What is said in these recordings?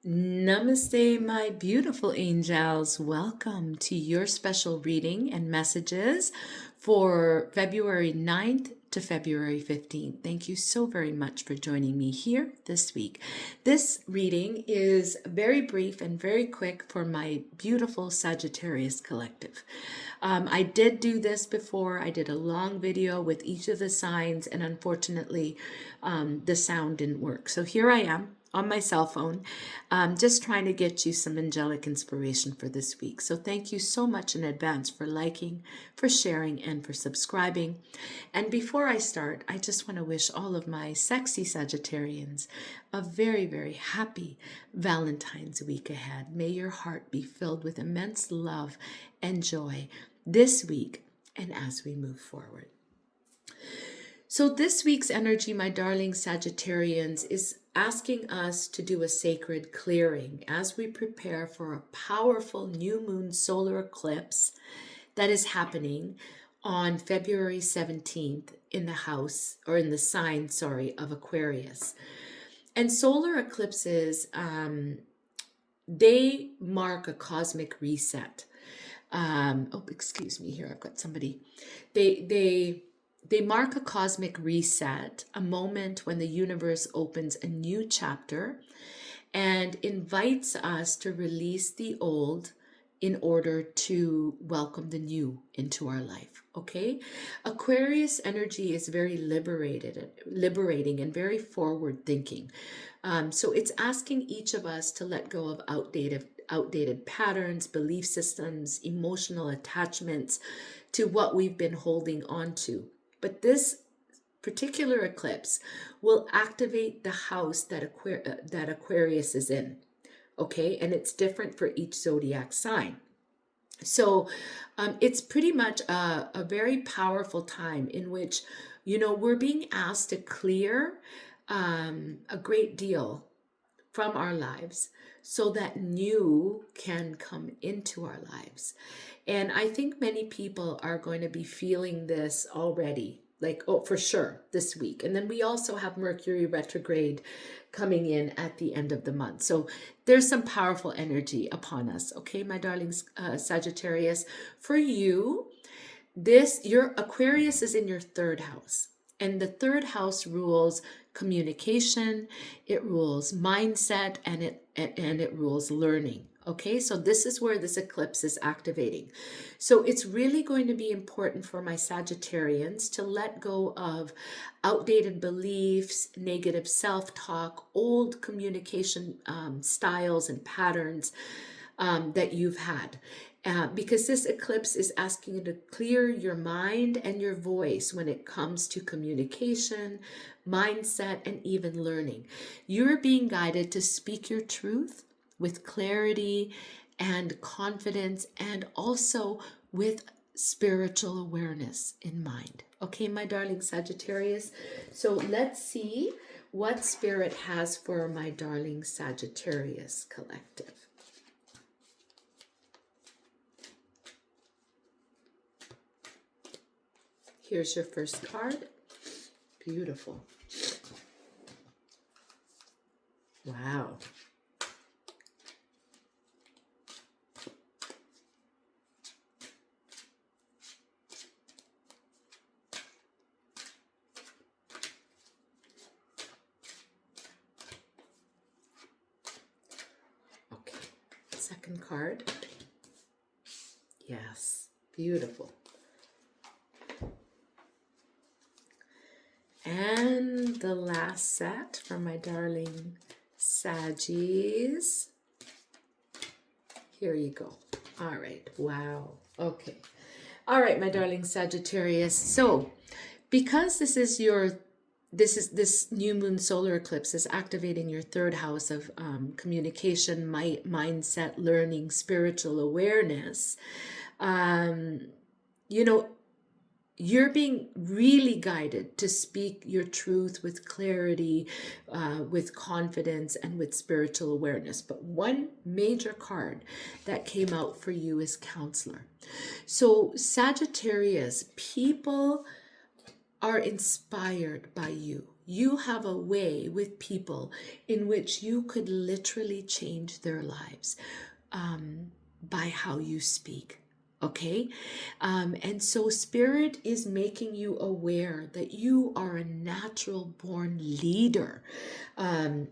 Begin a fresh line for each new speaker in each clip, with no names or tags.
Namaste, my beautiful angels. Welcome to your special reading and messages for February 9th to February 15th. Thank you so very much for joining me here this week. This reading is very brief and very quick for my beautiful Sagittarius collective. I did do this before. I did a long video with each of the signs, and unfortunately, the sound didn't work. So here I am on my cell phone, just trying to get you some angelic inspiration for this week. So thank you so much in advance for liking, for sharing, and for subscribing. And before I start, I just want to wish all of my sexy Sagittarians a very, very happy Valentine's week ahead. May your heart be filled with immense love and joy this week and as we move forward. So this week's energy, my darling Sagittarians, is asking us to do a sacred clearing as we prepare for a powerful new moon solar eclipse that is happening on February 17th in the house, or in the sign, of Aquarius. And solar eclipses, they mark a cosmic reset. Excuse me here, I've got somebody. They mark a cosmic reset, a moment when the universe opens a new chapter and invites us to release the old in order to welcome the new into our life, okay? Aquarius energy is very liberating and very forward thinking. So it's asking each of us to let go of outdated patterns, belief systems, emotional attachments to what we've been holding on to. But this particular eclipse will activate the house that Aquarius is in, okay? And it's different for each zodiac sign. So it's pretty much a very powerful time in which, we're being asked to clear a great deal from our lives so that new can come into our lives. And I think many people are going to be feeling this already, for sure, this week. And then we also have Mercury retrograde coming in at the end of the month. So there's some powerful energy upon us, okay, my darling Sagittarius. For you, your Aquarius is in your third house. And the third house rules communication, it rules mindset, and it rules learning. Okay, so this is where this eclipse is activating. So it's really going to be important for my Sagittarians to let go of outdated beliefs, negative self-talk, old communication styles and patterns that you've had. Because this eclipse is asking you to clear your mind and your voice when it comes to communication, mindset, and even learning. You're being guided to speak your truth with clarity and confidence, and also with spiritual awareness in mind. Okay, my darling Sagittarius. So let's see what Spirit has for my darling Sagittarius collective. Here's your first card. Beautiful. Wow. Okay. Second card. Yes. Beautiful. And the last set from my darling Saggies. Here you go. All right. Wow. Okay. All right, my darling Sagittarius. So, because this new moon solar eclipse is activating your third house of communication, mindset, learning, spiritual awareness, you're being really guided to speak your truth with clarity, with confidence, and with spiritual awareness. But one major card that came out for you is Counselor. So Sagittarius, people are inspired by you. you have a way with people in which you could literally change their lives by how you speak. Okay. And so Spirit is making you aware that you are a natural born leader. And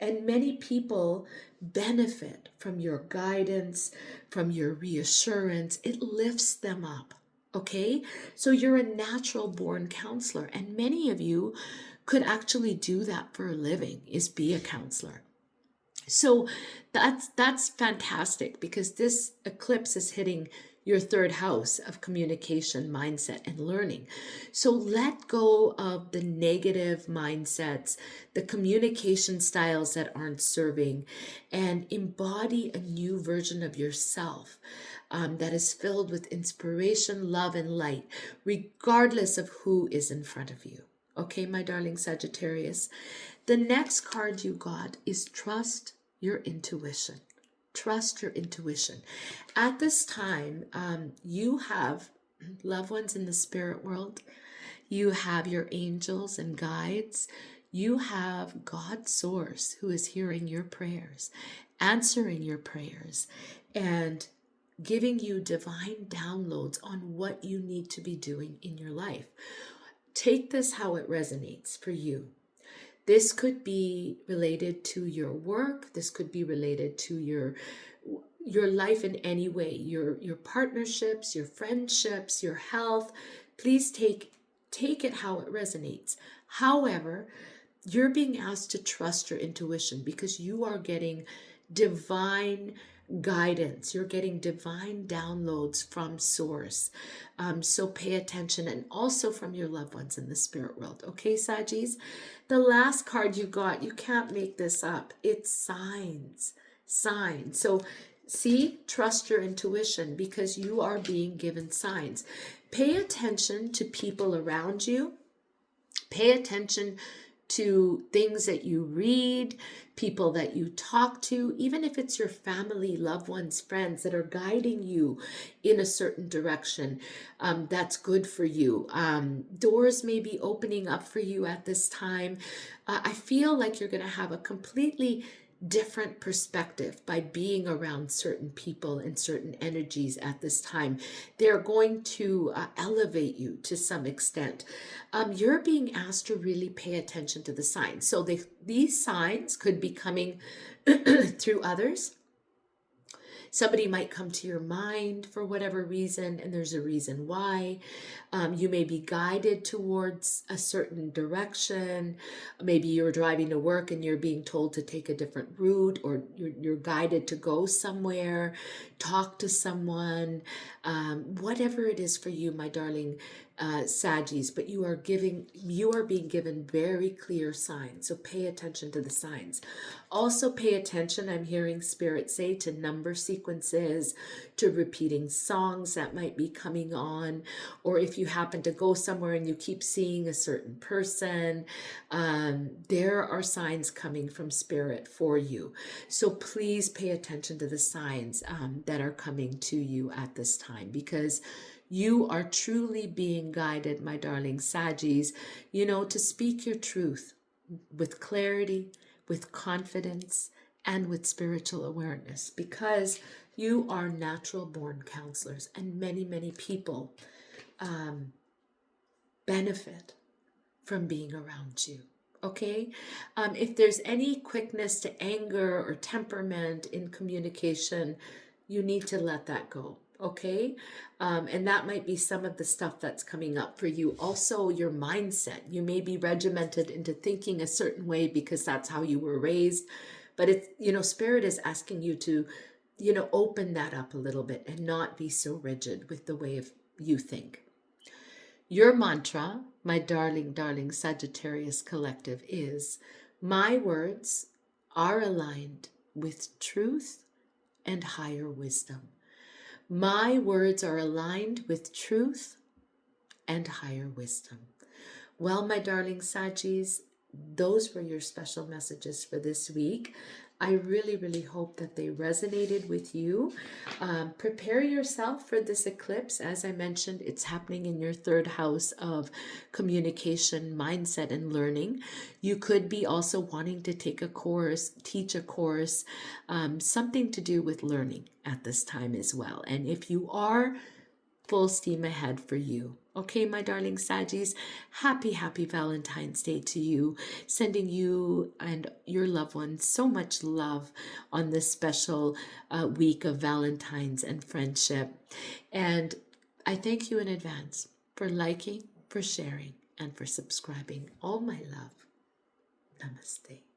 many people benefit from your guidance, from your reassurance. It lifts them up. Okay. So you're a natural born counselor, and many of you could actually do that for a living, is be a counselor. So that's fantastic, because this eclipse is hitting your third house of communication, mindset, and learning. So let go of the negative mindsets, the communication styles that aren't serving, and embody a new version of yourself that is filled with inspiration, love, and light, regardless of who is in front of you. Okay, my darling Sagittarius. The next card you got is trust your intuition. Trust your intuition. At this time, you have loved ones in the spirit world. You have your angels and guides. You have God's source who is hearing your prayers, answering your prayers, and giving you divine downloads on what you need to be doing in your life. Take this how it resonates for you. This could be related to your work. This could be related to your life in any way, your partnerships, your friendships, your health. Please take it how it resonates. However, you're being asked to trust your intuition, because you are getting divine guidance. You're getting divine downloads from source. So pay attention, and also from your loved ones in the spirit world. Okay, Sagis? The last card you got, you can't make this up. It's signs. Signs. So see, trust your intuition, because you are being given signs. Pay attention to people around you. Pay attention to things that you read, people that you talk to, even if it's your family, loved ones, friends that are guiding you in a certain direction that's good for you. Doors may be opening up for you at this time. I feel like you're going to have a completely different perspective by being around certain people and certain energies at this time. They're going to elevate you to some extent. You're being asked to really pay attention to the signs. So these signs could be coming through others. Somebody might come to your mind for whatever reason, and there's a reason why. You may be guided towards a certain direction. Maybe you're driving to work and you're being told to take a different route, or you're guided to go somewhere, talk to someone, whatever it is for you, my darling Sagis. But you are being given very clear signs. So pay attention to the signs. Also pay attention, I'm hearing Spirit say, to number sequences, to repeating songs that might be coming on, or if you happen to go somewhere and you keep seeing a certain person, there are signs coming from Spirit for you. So please pay attention to the signs that are coming to you at this time, because you are truly being guided, my darling Sagis, to speak your truth with clarity, with confidence, and with spiritual awareness, because you are natural born counselors, and many, many people benefit from being around you. Okay? If there's any quickness to anger or temperament in communication, you need to let that go. Okay? And that might be some of the stuff that's coming up for you. Also, your mindset. You may be regimented into thinking a certain way because that's how you were raised. But it's, Spirit is asking you to, open that up a little bit and not be so rigid with the way you think. Your mantra, my darling, darling Sagittarius Collective, is, my words are aligned with truth and higher wisdom. My words are aligned with truth and higher wisdom. Well, my darling Sagis, those were your special messages for this week. I really, really hope that they resonated with you. Prepare yourself for this eclipse. As I mentioned, it's happening in your third house of communication, mindset, and learning. You could be also wanting to take a course, teach a course, something to do with learning at this time as well. And if you are, full steam ahead for you. Okay, my darling Saggies, happy Valentine's Day to you. Sending you and your loved ones so much love on this special week of Valentine's and friendship. And I thank you in advance for liking, for sharing, and for subscribing. All my love. Namaste.